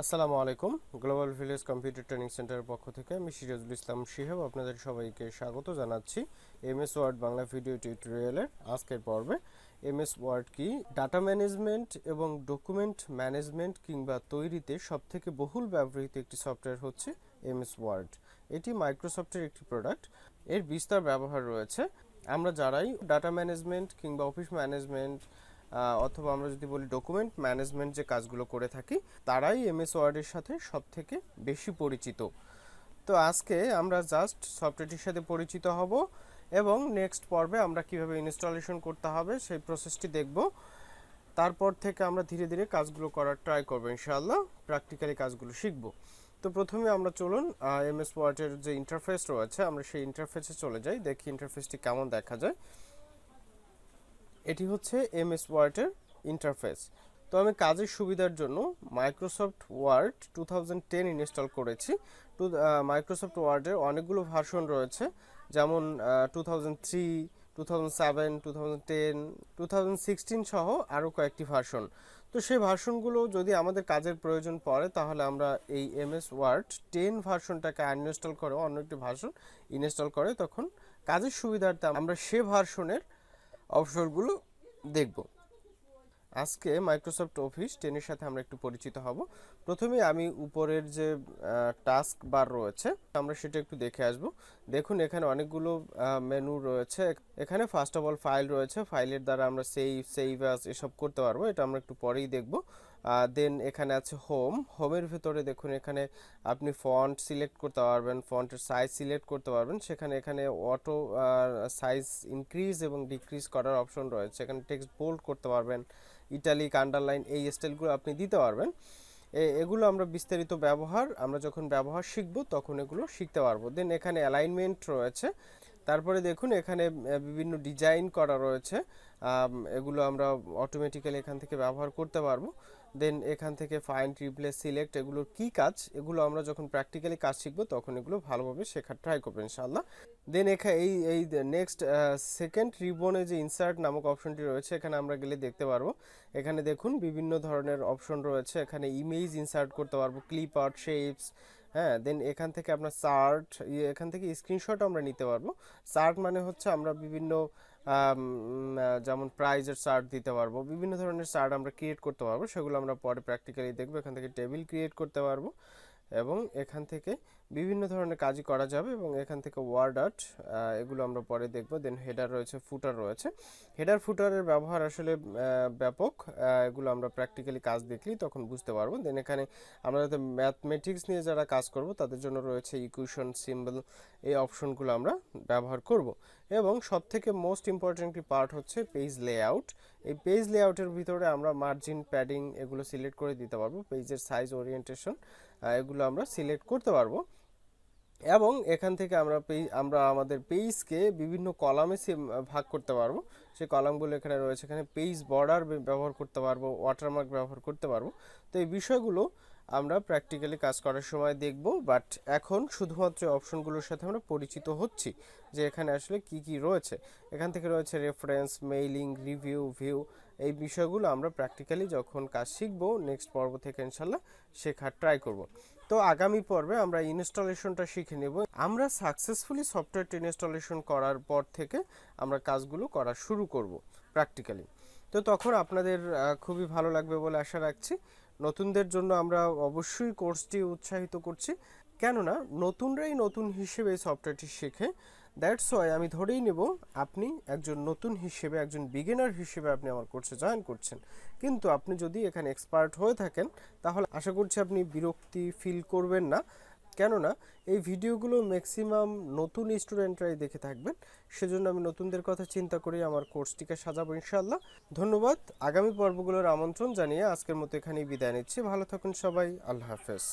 আসসালামু আলাইকুম। Global village computer training সেন্টারের পক্ষ থেকে আমি সিরাজুল ইসলাম শিহাব আপনাদের সবাইকে স্বাগত জানাচ্ছি এমএস ওয়ার্ড বাংলা ভিডিও টিউটোরিয়ালের আজকের পর্বে। এমএস ওয়ার্ড কি? ডাটা ম্যানেজমেন্ট এবং ডকুমেন্ট ম্যানেজমেন্ট কিংবা তৈরিতে সবথেকে বহুল ব্যবহৃত একটি সফটওয়্যার হচ্ছে এমএস ওয়ার্ড। এটি মাইক্রোসফটের একটি প্রোডাক্ট। এর বিস্তার ব্যবহার রয়েছে। আমরা যারাই ডাটা ম্যানেজমেন্ট কিংবা অফিস ম্যানেজমেন্ট অথবা আমরা যদি বলি ডকুমেন্ট ম্যানেজমেন্ট যে কাজগুলো করে থাকি তারাই এমএস ওয়ার্ডের সাথে সবথেকে বেশি পরিচিত। তো আজকে আমরা জাস্ট সফটওয়্যারটির সাথে পরিচিত হব এবং নেক্সট পর্বে আমরা কিভাবে ইনস্টলেশন করতে হবে সেই প্রসেসটি দেখব। তারপর থেকে আমরা ধীরে ধীরে কাজগুলো করার ট্রাই করবো, ইনশাআল্লাহ প্র্যাকটিক্যালি কাজগুলো শিখব। তো প্রথমে আমরা চলুন এমএস ওয়ার্ডের যে ইন্টারফেস রয়েছে আমরা সেই ইন্টারফেসে চলে যাই, দেখি ইন্টারফেসটি কেমন দেখা যায়। এটি হচ্ছে এমএস ওয়ার্ডের ইন্টারফেস। তো আমি কাজের সুবিধার জন্য মাইক্রোসফট ওয়ার্ড 2010 ইনস্টল করেছি। মাইক্রোসফট ওয়ার্ডের অনেকগুলো ভার্সন রয়েছে, যেমন 2003, 2007, 2010, 2016 সহ আরও কয়েকটি ভার্সন। তো সেই ভার্সনগুলো যদি আমাদের কাজের প্রয়োজন পড়ে তাহলে আমরা এই এমএস ওয়ার্ড 10 ভার্সনটাকে আনইনস্টল করে অন্য একটি ভার্সন ইনস্টল করে তখন কাজের সুবিধার্থে আমরা সে ভার্সনের অবসরগুলো দেখব। আজকে মাইক্রোসফট অফিস 10 এর সাথে আমরা একটু পরিচিত হব। প্রথমে আমি উপরের যে টাস্ক বার রয়েছে আমরা সেটা একটু দেখে আসব। দেখুন এখানে অনেকগুলো মেনু রয়েছে। এখানে ফার্স্ট অফ অল ফাইল রয়েছে, ফাইলের দ্বারা আমরা সেভ অ্যাজ এসব করতে পারবো, এটা আমরা একটু পরেই দেখব। দেন এখানে আছে হোমের ভেতরে দেখুন এখানে আপনি ফন্ট সিলেক্ট করতে পারবেন, ফন্টের সাইজ সিলেক্ট করতে পারবেন। এখানে অটো সাইজ ইনক্রিজ এবং ডিক্রিজ করার অপশন রয়েছে। এখানে টেক্সট বোল্ড করতে পারবেন, ইটালিক, আন্ডারলাইন এই স্টাইলগুলো আপনি দিতে পারবেন। এগুলো আমরা বিস্তারিত আমরা যখন ব্যবহার শিখব তখন এগুলো শিখতে পারবো। দেন এখানে অ্যালাইনমেন্ট রয়েছে। তারপরে দেখুন এখানে বিভিন্ন ডিজাইন করা রয়েছে, এগুলো আমরা অটোমেটিক্যালি এখান থেকে ব্যবহার করতে পারবো। দেন এখান থেকে ফাইন্ড, রিপ্লেস, সিলেক্ট এগুলোর কি কাজ, এগুলো আমরা যখন প্র্যাকটিক্যালি কাজ শিখবো তখন এগুলো ভালোভাবে শেখার ট্রাই করবো ইনশাআল্লাহ। দেন এই নেক্সট সেকেন্ড রিবনে যে ইনসার্ট নামক অপশনটি রয়েছে এখানে আমরা গেলে দেখতে পারবো। এখানে দেখুন বিভিন্ন ধরনের অপশন রয়েছে, এখানে ইমেজ ইনসার্ট করতে পারবো, ক্লিপ আর্ট, শেপস। হ্যাঁ, দেন এখান থেকে আপনার চার্ট, এখান থেকে স্ক্রিনশট আমরা নিতে পারবো। চার্ট মানে হচ্ছে আমরা বিভিন্ন যেমন প্রাইজের চার্ট দিতে পারবো, বিভিন্ন ধরনের চার্ট আমরা ক্রিয়েট করতে পারবো, সেগুলো আমরা পরে প্র্যাকটিক্যালি দেখবো। এখান থেকে টেবিল ক্রিয়েট করতে পারবো এবং এখান থেকে বিভিন্ন ধরনের কাজই করা যাবে এবং এখান থেকে ওয়ার্ড আর্ট এগুলো আমরা পরে দেখব। দেন হেডার রয়েছে, ফুটার রয়েছে। হেডার ফুটারের ব্যবহার আসলে ব্যাপক, এগুলো আমরা প্র্যাকটিক্যালি কাজ দেখলেই তখন বুঝতে পারবো। দেন এখানে আমরা যাতে ম্যাথমেটিক্স নিয়ে যারা কাজ করব তাদের জন্য রয়েছে ইকুয়েশন, সিম্বল, এই অপশনগুলো আমরা ব্যবহার করব। এবং সবথেকে মোস্ট ইম্পর্টেন্ট একটি পার্ট হচ্ছে পেজ লেআউট। এই পেজ লেআউটের ভিতরে আমরা মার্জিন, প্যাডিং এগুলো সিলেক্ট করে দিতে পারবো, পেজের সাইজ, ওরিয়েন্টেশন এগুলো আমরা সিলেক্ট করতে পারবো। এবং এখান থেকে আমরা আমাদের পেজকে বিভিন্ন কলামে ভাগ করতে পারবো। সেই কলামগুলো এখানে রয়েছে। এখানে পেজ বর্ডার ব্যবহার করতে পারবো, ওয়াটারমার্ক ব্যবহার করতে পারবো। তো এই বিষয়গুলো আমরা প্র্যাকটিক্যালি কাজ করার সময় দেখব, বাট এখন শুধুমাত্র অপশনগুলোর সাথে আমরা পরিচিত হচ্ছি যে এখানে আসলে কি কি রয়েছে। এখান থেকে রয়েছে রেফারেন্স, মেইলিং, রিভিউ, ভিউ, এই বিষয়গুলো আমরা প্র্যাকটিক্যালি যখন কাজ শিখবো নেক্সট পর্ব থেকে ইনশাল্লাহ শেখার ট্রাই করব। তো আগামী পর্বে আমরা ইনস্টলেশনটা শিখে নেব। আমরা সাকসেসফুলি সফটওয়্যারটি ইনস্টলেশন করার পর থেকে আমরা কাজগুলো করা শুরু করব প্র্যাকটিক্যালি। তো তখন আপনাদের খুবই ভালো লাগবে বলে আশা রাখছি। নতুনদের জন্য আমরা অবশ্যই কোর্সটি উৎসাহিত করছি, কেননা নতুনরাই নতুন হিসেবে এই সফটওয়্যারটি শেখে। দ্যাটস ওয়াই আমি ধরেই নেব আপনি একজন নতুন হিসেবে, একজন বিগিনার হিসেবে আপনি আমার কোর্সে জয়েন করছেন। কিন্তু আপনি যদি এখানে এক্সপার্ট হয়ে থাকেন তাহলে আশা করছি আপনি বিরক্তি ফিল করবেন না, কেননা এই ভিডিওগুলো ম্যাক্সিমাম নতুন স্টুডেন্টরাই দেখে থাকবেন। সেজন্য আমি নতুনদের কথা চিন্তা করে আমার কোর্সটিকে সাজাবো ইনশাআল্লাহ। ধন্যবাদ। আগামী পর্বগুলোর আমন্ত্রণ জানিয়ে আজকের মতো এখানেই বিদায় নিচ্ছি। ভালো থাকুন সবাই। আল্লাহ হাফেজ।